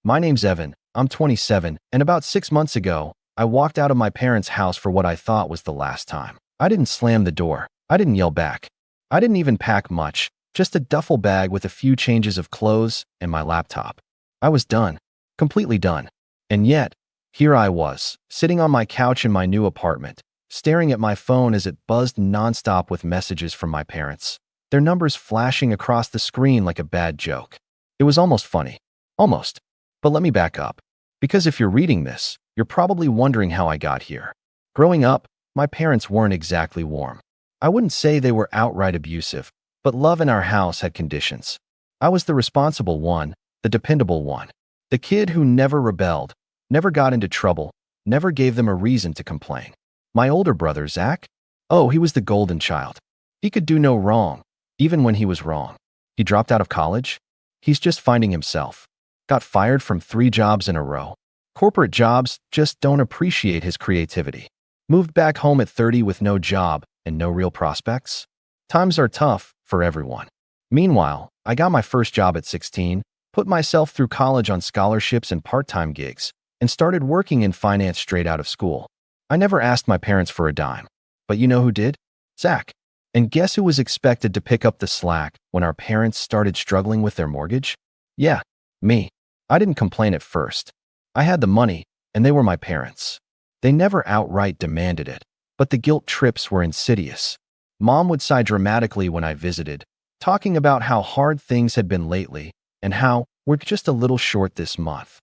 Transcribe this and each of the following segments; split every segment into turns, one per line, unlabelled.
My name's Evan. I'm 27, and about 6 months ago, I walked out of my parents' house for what I thought was the last time. I didn't slam the door. I didn't yell back. I didn't even pack much, just a duffel bag with a few changes of clothes and my laptop. I was done. Completely done. And yet, here I was, sitting on my couch in my new apartment, staring at my phone as it buzzed nonstop with messages from my parents, their numbers flashing across the screen like a bad joke. It was almost funny. Almost. But let me back up. Because if you're reading this, you're probably wondering how I got here. Growing up, my parents weren't exactly warm. I wouldn't say they were outright abusive, but love in our house had conditions. I was the responsible one, the dependable one. The kid who never rebelled, never got into trouble, never gave them a reason to complain. My older brother, Zach? Oh, he was the golden child. He could do no wrong, even when he was wrong. He dropped out of college. He's just finding himself. Got fired from 3 jobs in a row. Corporate jobs just don't appreciate his creativity. Moved back home at 30 with no job and no real prospects. Times are tough for everyone. Meanwhile, I got my first job at 16, put myself through college on scholarships and part-time gigs, and started working in finance straight out of school. I never asked my parents for a dime. But you know who did? Zach. And guess who was expected to pick up the slack when our parents started struggling with their mortgage? Yeah, me. I didn't complain at first. I had the money, and they were my parents. They never outright demanded it, but the guilt trips were insidious. Mom would sigh dramatically when I visited, talking about how hard things had been lately and how we're just a little short this month.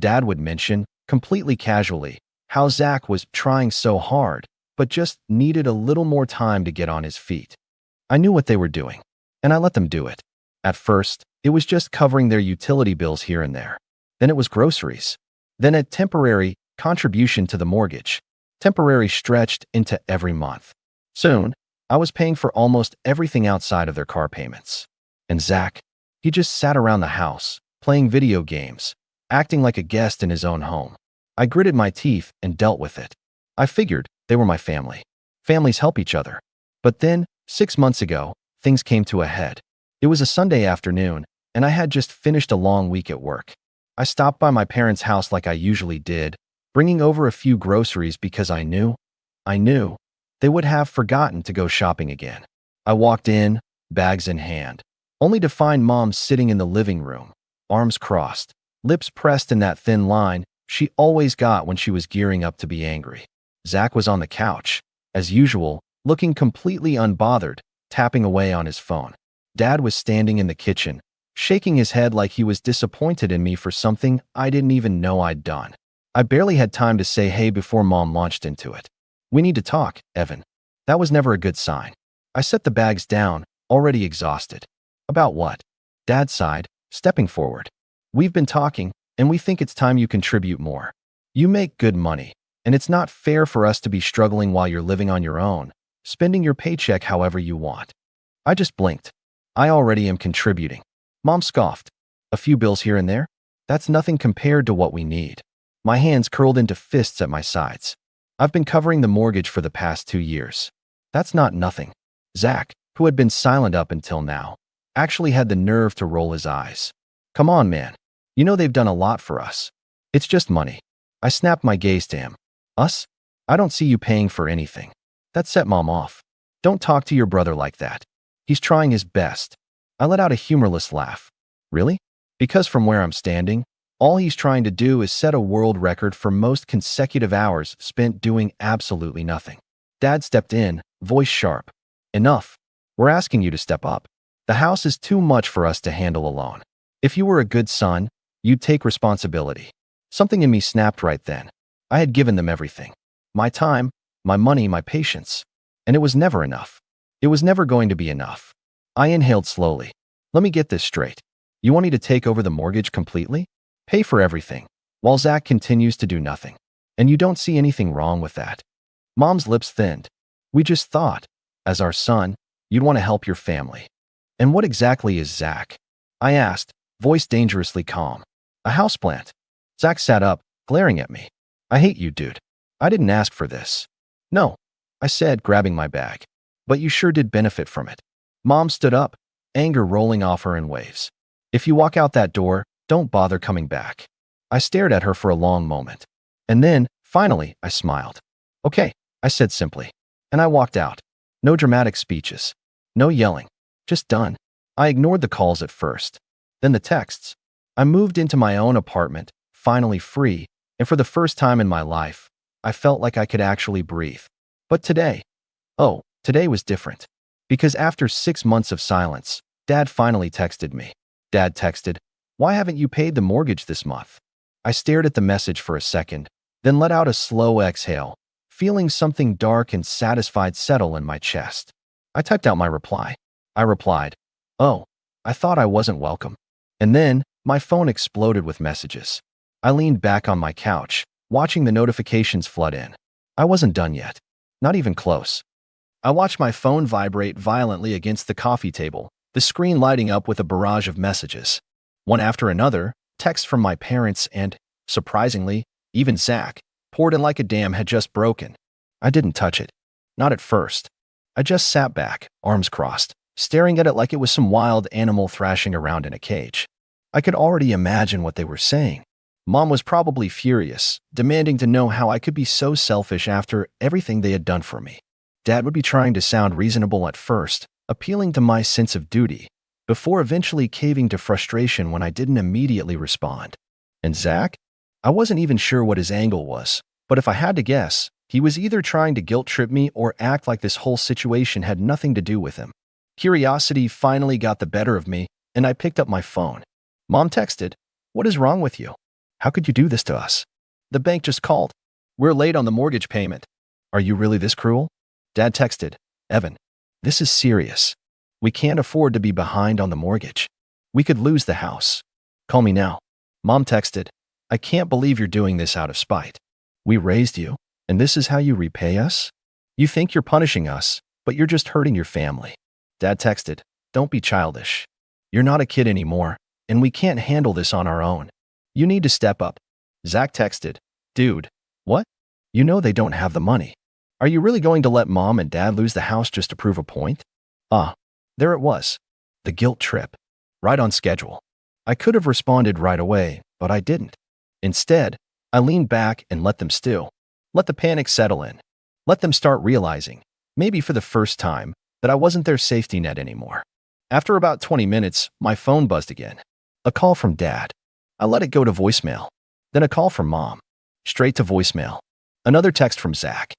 Dad would mention, completely casually, how Zach was trying so hard, but just needed a little more time to get on his feet. I knew what they were doing, and I let them do it. At first, it was just covering their utility bills here and there. Then it was groceries. Then a temporary contribution to the mortgage. Temporary stretched into every month. Soon, I was paying for almost everything outside of their car payments. And Zach, he just sat around the house, playing video games, acting like a guest in his own home. I gritted my teeth and dealt with it. I figured they were my family. Families help each other. But then, 6 months ago, things came to a head. It was a Sunday afternoon, and I had just finished a long week at work. I stopped by my parents' house like I usually did, bringing over a few groceries because I knew they would have forgotten to go shopping again. I walked in, bags in hand, only to find Mom sitting in the living room, arms crossed, lips pressed in that thin line she always got when she was gearing up to be angry. Zach was on the couch, as usual, looking completely unbothered, tapping away on his phone. Dad was standing in the kitchen, shaking his head like he was disappointed in me for something I didn't even know I'd done. I barely had time to say hey before Mom launched into it. We need to talk, Evan. That was never a good sign. I set the bags down, already exhausted. About what? Dad sighed, stepping forward. We've been talking, and we think it's time you contribute more. You make good money, and it's not fair for us to be struggling while you're living on your own, spending your paycheck however you want. I just blinked. I already am contributing. Mom scoffed. A few bills here and there? That's nothing compared to what we need. My hands curled into fists at my sides. I've been covering the mortgage for the past 2 years. That's not nothing. Zach, who had been silent up until now, actually had the nerve to roll his eyes. Come on, man. You know they've done a lot for us. It's just money. I snapped my gaze to him. Us? I don't see you paying for anything. That set Mom off. Don't talk to your brother like that. He's trying his best. I let out a humorless laugh. Really? Because from where I'm standing, all he's trying to do is set a world record for most consecutive hours spent doing absolutely nothing. Dad stepped in, voice sharp. Enough. We're asking you to step up. The house is too much for us to handle alone. If you were a good son, you'd take responsibility. Something in me snapped right then. I had given them everything. My time, my money, my patience. And it was never enough. It was never going to be enough. I inhaled slowly. Let me get this straight. You want me to take over the mortgage completely? Pay for everything, while Zach continues to do nothing. And you don't see anything wrong with that. Mom's lips thinned. We just thought, as our son, you'd want to help your family. And what exactly is Zach? I asked, voice dangerously calm. A houseplant. Zach sat up, glaring at me. I hate you, dude. I didn't ask for this. No, I said, grabbing my bag. But you sure did benefit from it. Mom stood up, anger rolling off her in waves. If you walk out that door, don't bother coming back. I stared at her for a long moment. And then, finally, I smiled. Okay, I said simply. And I walked out. No dramatic speeches. No yelling. Just done. I ignored the calls at first. Then the texts. I moved into my own apartment, finally free, and for the first time in my life, I felt like I could actually breathe. But today was different. Because after 6 months of silence, Dad finally texted me. Dad texted, "Why haven't you paid the mortgage this month?" I stared at the message for a second, then let out a slow exhale, feeling something dark and satisfied settle in my chest. I typed out my reply. I replied, "Oh, I thought I wasn't welcome." And then, my phone exploded with messages. I leaned back on my couch, watching the notifications flood in. I wasn't done yet. Not even close. I watched my phone vibrate violently against the coffee table, the screen lighting up with a barrage of messages. One after another, texts from my parents and, surprisingly, even Zach, poured in like a dam had just broken. I didn't touch it. Not at first. I just sat back, arms crossed, staring at it like it was some wild animal thrashing around in a cage. I could already imagine what they were saying. Mom was probably furious, demanding to know how I could be so selfish after everything they had done for me. Dad would be trying to sound reasonable at first, appealing to my sense of duty, before eventually caving to frustration when I didn't immediately respond. And Zach? I wasn't even sure what his angle was, but if I had to guess, he was either trying to guilt-trip me or act like this whole situation had nothing to do with him. Curiosity finally got the better of me, and I picked up my phone. Mom texted, "What is wrong with you? How could you do this to us? The bank just called. We're late on the mortgage payment. Are you really this cruel?" Dad texted, "Evan, this is serious. We can't afford to be behind on the mortgage. We could lose the house. Call me now." Mom texted, "I can't believe you're doing this out of spite. We raised you, and this is how you repay us? You think you're punishing us, but you're just hurting your family." Dad texted, "Don't be childish. You're not a kid anymore, and we can't handle this on our own. You need to step up." Zach texted, "Dude, what? You know they don't have the money. Are you really going to let Mom and Dad lose the house just to prove a point?" There it was. The guilt trip. Right on schedule. I could have responded right away, but I didn't. Instead, I leaned back and let them stew. Let the panic settle in. Let them start realizing, maybe for the first time, that I wasn't their safety net anymore. After about 20 minutes, my phone buzzed again. A call from Dad. I let it go to voicemail. Then a call from Mom. Straight to voicemail. Another text from Zach.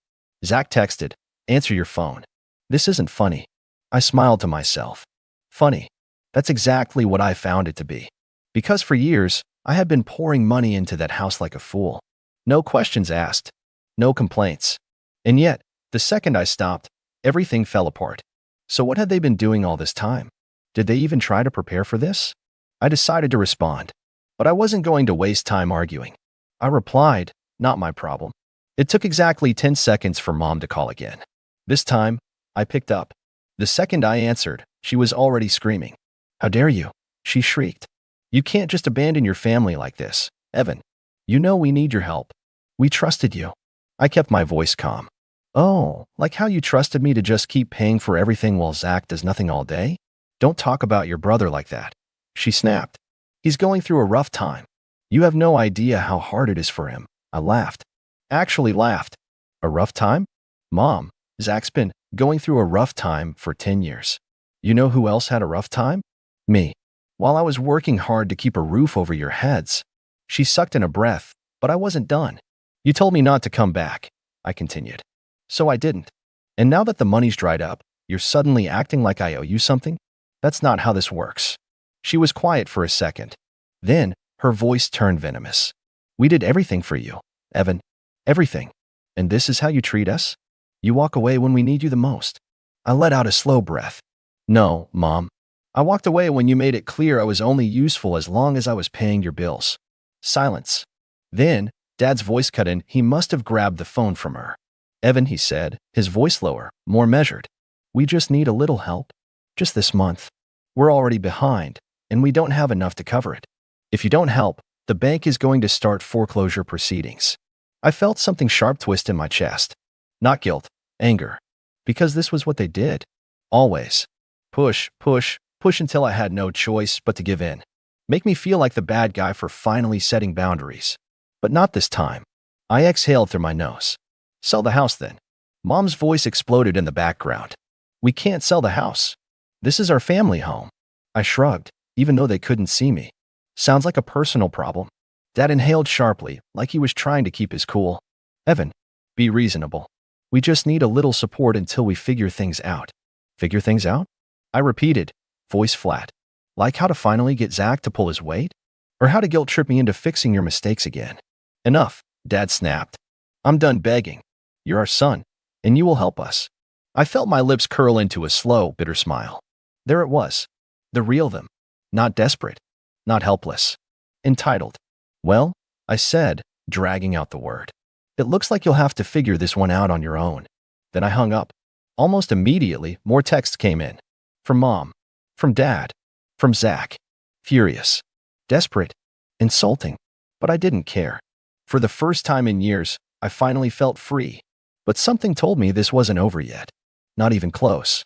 Zach texted, "Answer your phone. This isn't funny." I smiled to myself. Funny. That's exactly what I found it to be. Because for years, I had been pouring money into that house like a fool. No questions asked. No complaints. And yet, the second I stopped, everything fell apart. So what had they been doing all this time? Did they even try to prepare for this? I decided to respond. But I wasn't going to waste time arguing. I replied, "Not my problem." It took exactly 10 seconds for Mom to call again. This time, I picked up. The second I answered, she was already screaming. "How dare you?" she shrieked. "You can't just abandon your family like this, Evan. You know we need your help. We trusted you." I kept my voice calm. "Oh, like how you trusted me to just keep paying for everything while Zach does nothing all day? Don't talk about your brother like that." She snapped. "He's going through a rough time. You have no idea how hard it is for him." I laughed. Actually laughed. "A rough time? Mom, Zach's been going through a rough time for 10 years. You know who else had a rough time? Me. While I was working hard to keep a roof over your heads." She sucked in a breath, but I wasn't done. "You told me not to come back," I continued. "So I didn't. And now that the money's dried up, you're suddenly acting like I owe you something? That's not how this works." She was quiet for a second. Then, her voice turned venomous. "We did everything for you, Evan. Everything. And this is how you treat us? You walk away when we need you the most." I let out a slow breath. "No, Mom. I walked away when you made it clear I was only useful as long as I was paying your bills." Silence. Then, Dad's voice cut in. He must have grabbed the phone from her. "Evan," he said, his voice lower, more measured. "We just need a little help. Just this month. We're already behind, and we don't have enough to cover it. If you don't help, the bank is going to start foreclosure proceedings." I felt something sharp twist in my chest. Not guilt, anger. Because this was what they did. Always. Push, push, push until I had no choice but to give in. Make me feel like the bad guy for finally setting boundaries. But not this time. I exhaled through my nose. Sell the house then. Mom's voice exploded in the background. We can't sell the house. This is our family home. I shrugged, even though they couldn't see me. Sounds like a personal problem. Dad inhaled sharply, like he was trying to keep his cool. Evan, be reasonable. We just need a little support until we figure things out. Figure things out? I repeated, voice flat. Like how to finally get Zach to pull his weight? Or how to guilt trip me into fixing your mistakes again? Enough, Dad snapped. I'm done begging. You're our son, and you will help us. I felt my lips curl into a slow, bitter smile. There it was. The real them. Not desperate. Not helpless. Entitled. Well, I said, dragging out the word. It looks like you'll have to figure this one out on your own. Then I hung up. Almost immediately, more texts came in. From Mom. From Dad. From Zach. Furious. Desperate. Insulting. But I didn't care. For the first time in years, I finally felt free. But something told me this wasn't over yet. Not even close.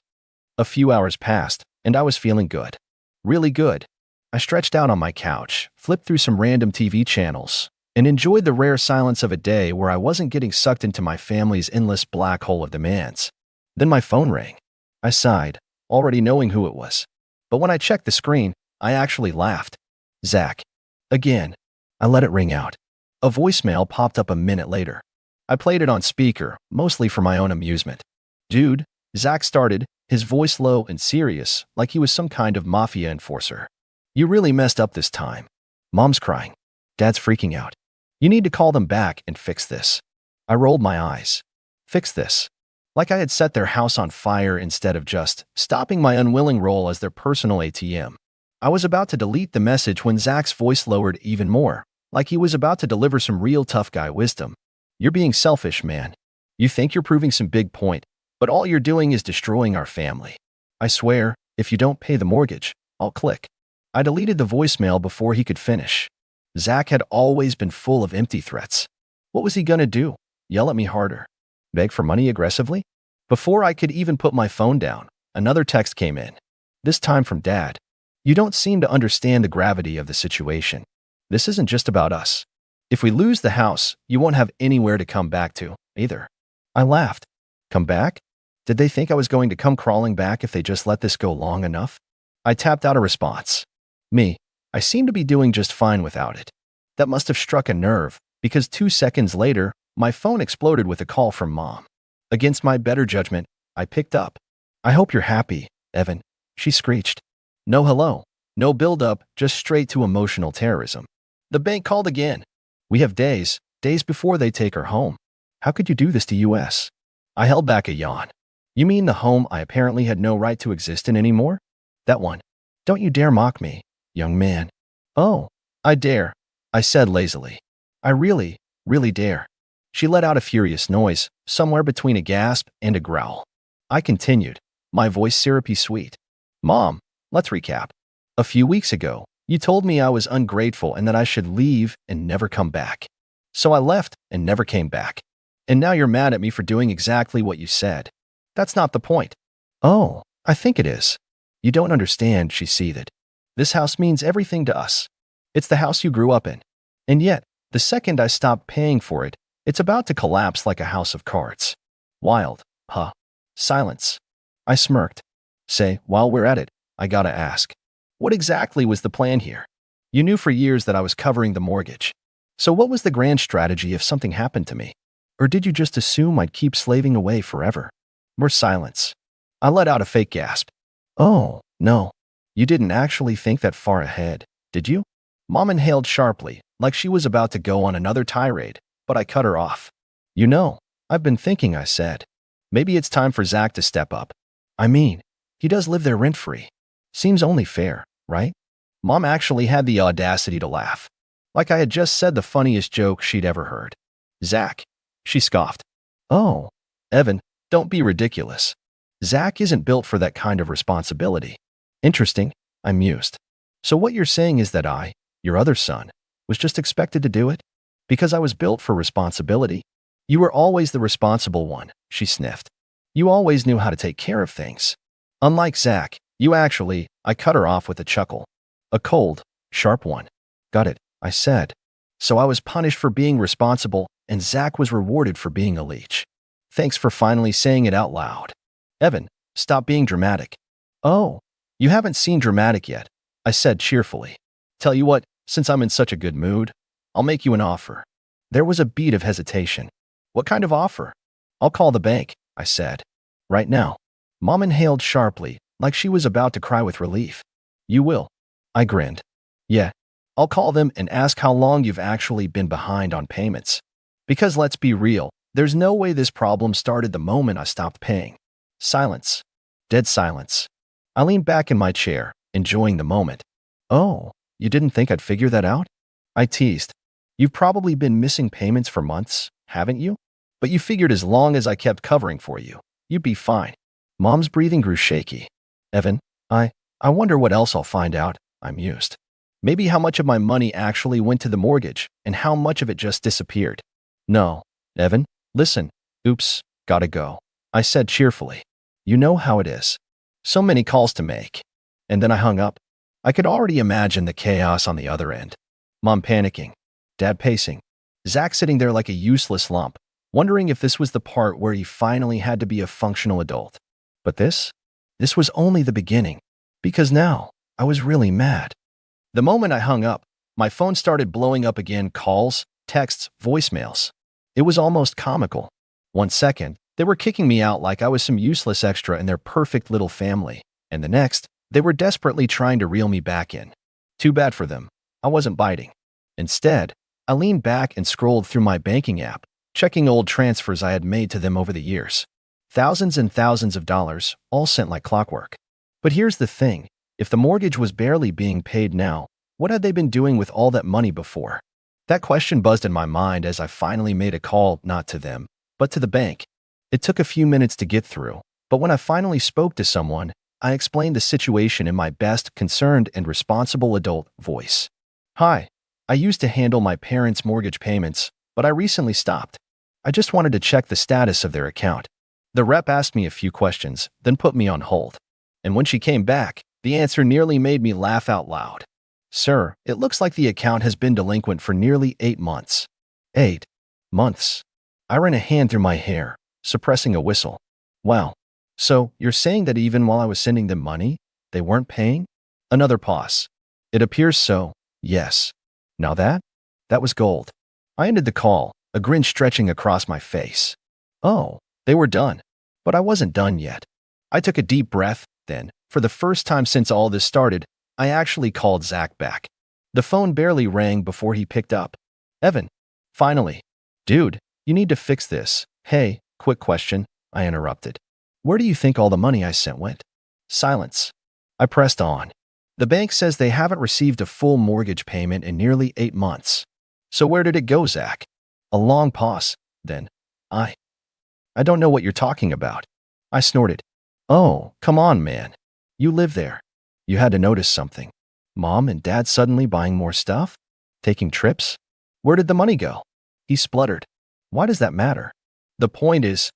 A few hours passed, and I was feeling good. Really good. I stretched out on my couch, flipped through some random TV channels, and enjoyed the rare silence of a day where I wasn't getting sucked into my family's endless black hole of demands. Then my phone rang. I sighed, already knowing who it was. But when I checked the screen, I actually laughed. Zach. Again. I let it ring out. A voicemail popped up a minute later. I played it on speaker, mostly for my own amusement. Dude, Zach started, his voice low and serious, like he was some kind of mafia enforcer. You really messed up this time. Mom's crying. Dad's freaking out. You need to call them back and fix this. I rolled my eyes. Fix this. Like I had set their house on fire instead of just stopping my unwilling role as their personal ATM. I was about to delete the message when Zach's voice lowered even more, like he was about to deliver some real tough guy wisdom. You're being selfish, man. You think you're proving some big point, but all you're doing is destroying our family. I swear, if you don't pay the mortgage, I'll click. I deleted the voicemail before he could finish. Zach had always been full of empty threats. What was he gonna do? Yell at me harder? Beg for money aggressively? Before I could even put my phone down, another text came in. This time from Dad. You don't seem to understand the gravity of the situation. This isn't just about us. If we lose the house, you won't have anywhere to come back to, either. I laughed. Come back? Did they think I was going to come crawling back if they just let this go long enough? I tapped out a response. Me. I seem to be doing just fine without it. That must have struck a nerve, because 2 seconds later, my phone exploded with a call from Mom. Against my better judgment, I picked up. I hope you're happy, Evan, she screeched. No hello, no build-up, just straight to emotional terrorism. The bank called again. We have days before they take her home. How could you do this to us? I held back a yawn. You mean the home I apparently had no right to exist in anymore? That one. Don't you dare mock me, young man. Oh, I dare, I said lazily. I really dare. She let out a furious noise, somewhere between a gasp and a growl. I continued, my voice syrupy sweet. Mom, let's recap. A few weeks ago, you told me I was ungrateful and that I should leave and never come back. So I left and never came back. And now you're mad at me for doing exactly what you said. That's not the point. Oh, I think it is. You don't understand, she seethed. This house means everything to us. It's the house you grew up in. And yet, the second I stop paying for it, it's about to collapse like a house of cards. Wild, huh? Silence. I smirked. Say, while we're at it, I gotta ask. What exactly was the plan here? You knew for years that I was covering the mortgage. So what was the grand strategy if something happened to me? Or did you just assume I'd keep slaving away forever? More silence. I let out a fake gasp. Oh, no. You didn't actually think that far ahead, did you? Mom inhaled sharply, like she was about to go on another tirade, but I cut her off. You know, I've been thinking, I said. Maybe it's time for Zach to step up. I mean, he does live there rent-free. Seems only fair, right? Mom actually had the audacity to laugh. Like I had just said the funniest joke she'd ever heard. Zach. She scoffed. Oh, Evan, don't be ridiculous. Zach isn't built for that kind of responsibility. Interesting, I mused. So what you're saying is that I, your other son, was just expected to do it? Because I was built for responsibility? You were always the responsible one, she sniffed. You always knew how to take care of things. Unlike Zach, you actually, I cut her off with a chuckle. A cold, Sharp one. Got it, I said. So I was punished for being responsible, and Zach was rewarded for being a leech. Thanks for finally saying it out loud. Evan, stop being dramatic. Oh, you haven't seen dramatic yet, I said cheerfully. Tell you what, since I'm in such a good mood, I'll make you an offer. There was a beat of hesitation. What kind of offer? I'll call the bank, I said. Right now. Mom inhaled sharply, like she was about to cry with relief. You will? I grinned. Yeah. I'll call them and ask how long you've actually been behind on payments. Because let's be real, there's no way this problem started the moment I stopped paying. Silence. Dead silence. I leaned back in my chair, enjoying the moment. Oh, you didn't think I'd figure that out? I teased. You've probably been missing payments for months, haven't you? But you figured as long as I kept covering for you, you'd be fine. Mom's breathing grew shaky. Evan, I wonder what else I'll find out, I mused. Maybe how much of my money actually went to the mortgage and how much of it just disappeared. No, Evan, listen. Oops, gotta go. I said cheerfully. You know how it is. So many calls to make. And then I hung up. I could already imagine the chaos on the other end. Mom panicking. Dad pacing. Zach sitting there like a useless lump, wondering if this was the part where he finally had to be a functional adult. But this was only the beginning. Because now, I was really mad. The moment I hung up, my phone started blowing up again, calls, texts, voicemails. It was almost comical. 1 second, they were kicking me out like I was some useless extra in their perfect little family, and the next, they were desperately trying to reel me back in. Too bad for them. I wasn't biting. Instead, I leaned back and scrolled through my banking app, checking old transfers I had made to them over the years. Thousands and thousands of dollars, all sent like clockwork. But here's the thing. If the mortgage was barely being paid now, what had they been doing with all that money before? That question buzzed in my mind as I finally made a call, not to them, but to the bank. It took a few minutes to get through, but when I finally spoke to someone, I explained the situation in my best, concerned, and responsible adult voice. Hi, I used to handle my parents' mortgage payments, but I recently stopped. I just wanted to check the status of their account. The rep asked me a few questions, then put me on hold. And when she came back, the answer nearly made me laugh out loud. Sir, it looks like the account has been delinquent for nearly 8 months. 8 months. I ran a hand through my hair, suppressing a whistle. Wow. So, you're saying that even while I was sending them money, they weren't paying? Another pause. It appears so, yes. Now that was gold. I ended the call, a grin stretching across my face. Oh, they were done. But I wasn't done yet. I took a deep breath, then, for the first time since all this started, I actually called Zach back. The phone barely rang before he picked up. Evan. Finally. Dude, you need to fix this. Hey, quick question, I interrupted. Where do you think all the money I sent went? Silence. I pressed on. The bank says they haven't received a full mortgage payment in nearly 8 months. So where did it go, Zach? A long pause. Then, I don't know what you're talking about. I snorted. Oh, come on, man. You live there. You had to notice something. Mom and Dad suddenly buying more stuff? Taking trips? Where did the money go? He spluttered. Why does that matter? The point is,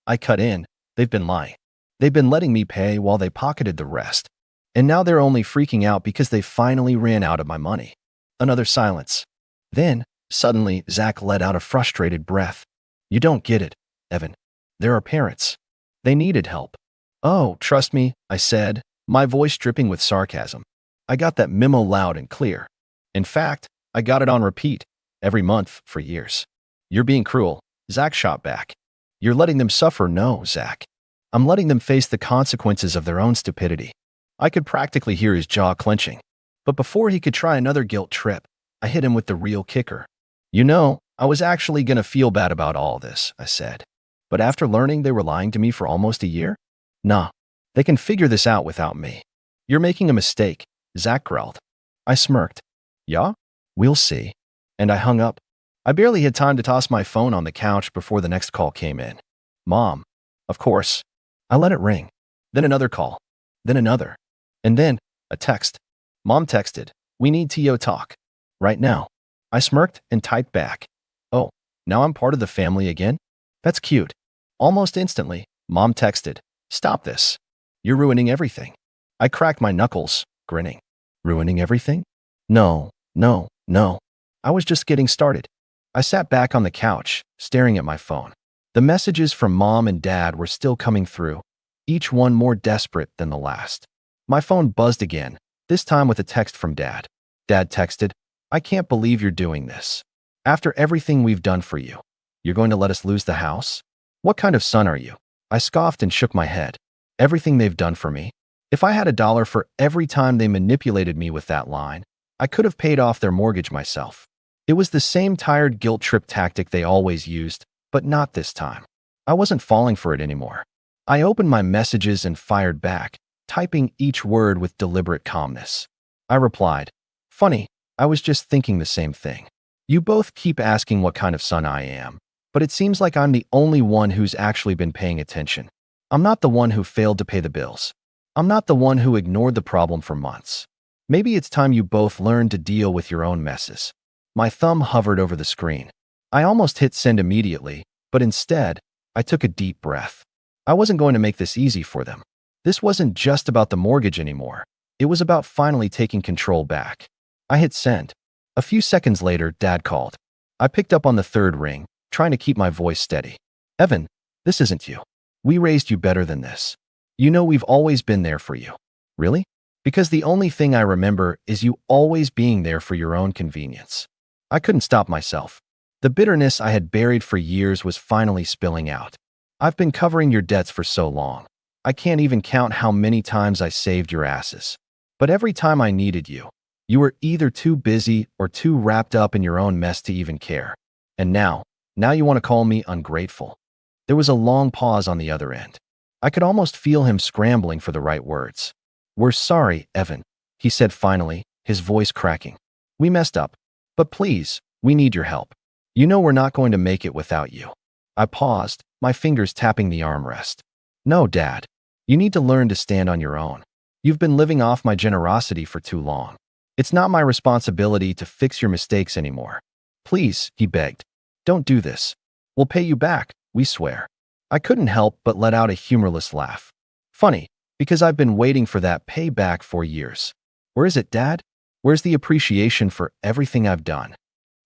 I cut in, they've been lying. They've been letting me pay while they pocketed the rest. And now they're only freaking out because they finally ran out of my money. Another silence. Then, suddenly, Zach let out a frustrated breath. You don't get it, Evan. There are parents. They needed help. Oh, trust me, I said, my voice dripping with sarcasm. I got that memo loud and clear. In fact, I got it on repeat, every month for years. You're being cruel, Zach shot back. You're letting them suffer. No, Zach. I'm letting them face the consequences of their own stupidity. I could practically hear his jaw clenching. But before he could try another guilt trip, I hit him with the real kicker. You know, I was actually gonna feel bad about all this, I said. But after learning they were lying to me for almost a year? Nah, they can figure this out without me. You're making a mistake, Zach growled. I smirked. Yeah? We'll see. And I hung up. I barely had time to toss my phone on the couch before the next call came in. Mom. Of course. I let it ring. Then another call. Then another. And then, a text. Mom texted, we need to talk. Right now. I smirked and typed back. Oh, now I'm part of the family again? That's cute. Almost instantly, Mom texted, stop this. You're ruining everything. I cracked my knuckles, grinning. Ruining everything? No, no, no. I was just getting started. I sat back on the couch, staring at my phone. The messages from Mom and Dad were still coming through, each one more desperate than the last. My phone buzzed again, this time with a text from Dad. Dad texted, "I can't believe you're doing this. After everything we've done for you, you're going to let us lose the house? What kind of son are you?" I scoffed and shook my head. Everything they've done for me? If I had $1 for every time they manipulated me with that line, I could have paid off their mortgage myself. It was the same tired guilt trip tactic they always used, but not this time. I wasn't falling for it anymore. I opened my messages and fired back, typing each word with deliberate calmness. I replied, "Funny, I was just thinking the same thing. You both keep asking what kind of son I am, but it seems like I'm the only one who's actually been paying attention. I'm not the one who failed to pay the bills. I'm not the one who ignored the problem for months. Maybe it's time you both learned to deal with your own messes." My thumb hovered over the screen. I almost hit send immediately, but instead, I took a deep breath. I wasn't going to make this easy for them. This wasn't just about the mortgage anymore. It was about finally taking control back. I hit send. A few seconds later, Dad called. I picked up on the third ring, trying to keep my voice steady. "Evan, this isn't you. We raised you better than this. You know we've always been there for you." "Really?" "Because the only thing I remember is you always being there for your own convenience." I couldn't stop myself. The bitterness I had buried for years was finally spilling out. "I've been covering your debts for so long. I can't even count how many times I saved your asses. But every time I needed you, you were either too busy or too wrapped up in your own mess to even care. And now you want to call me ungrateful." There was a long pause on the other end. I could almost feel him scrambling for the right words. "We're sorry, Evan," he said finally, his voice cracking. "We messed up. But please, we need your help. You know we're not going to make it without you." I paused, my fingers tapping the armrest. "No, Dad. You need to learn to stand on your own. You've been living off my generosity for too long. It's not my responsibility to fix your mistakes anymore. Please," he begged. "Don't do this. We'll pay you back, we swear." I couldn't help but let out a humorless laugh. "Funny, because I've been waiting for that payback for years. Where is it, Dad? Where's the appreciation for everything I've done?"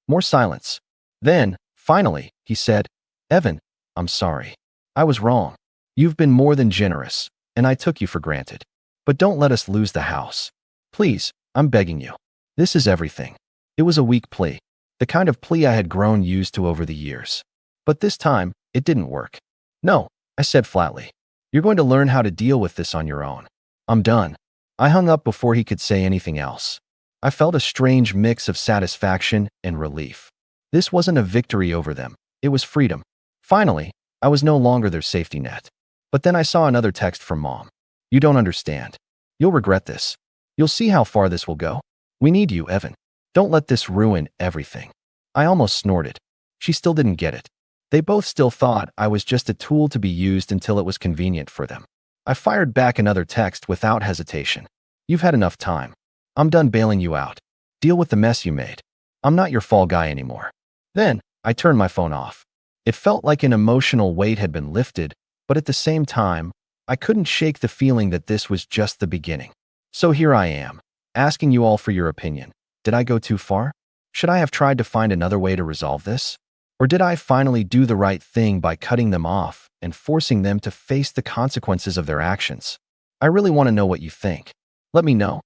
More silence. Then, finally, he said, "Evan, I'm sorry. I was wrong. You've been more than generous, and I took you for granted. But don't let us lose the house. Please, I'm begging you. This is everything." It was a weak plea, the kind of plea I had grown used to over the years. But this time, it didn't work. "No," I said flatly. "You're going to learn how to deal with this on your own. I'm done." I hung up before he could say anything else. I felt a strange mix of satisfaction and relief. This wasn't a victory over them. It was freedom. Finally, I was no longer their safety net. But then I saw another text from Mom. "You don't understand. You'll regret this. You'll see how far this will go. We need you, Evan. Don't let this ruin everything." I almost snorted. She still didn't get it. They both still thought I was just a tool to be used until it was convenient for them. I fired back another text without hesitation. "You've had enough time. I'm done bailing you out. Deal with the mess you made. I'm not your fall guy anymore." Then, I turned my phone off. It felt like an emotional weight had been lifted, but at the same time, I couldn't shake the feeling that this was just the beginning. So here I am, asking you all for your opinion. Did I go too far? Should I have tried to find another way to resolve this? Or did I finally do the right thing by cutting them off and forcing them to face the consequences of their actions? I really want to know what you think. Let me know.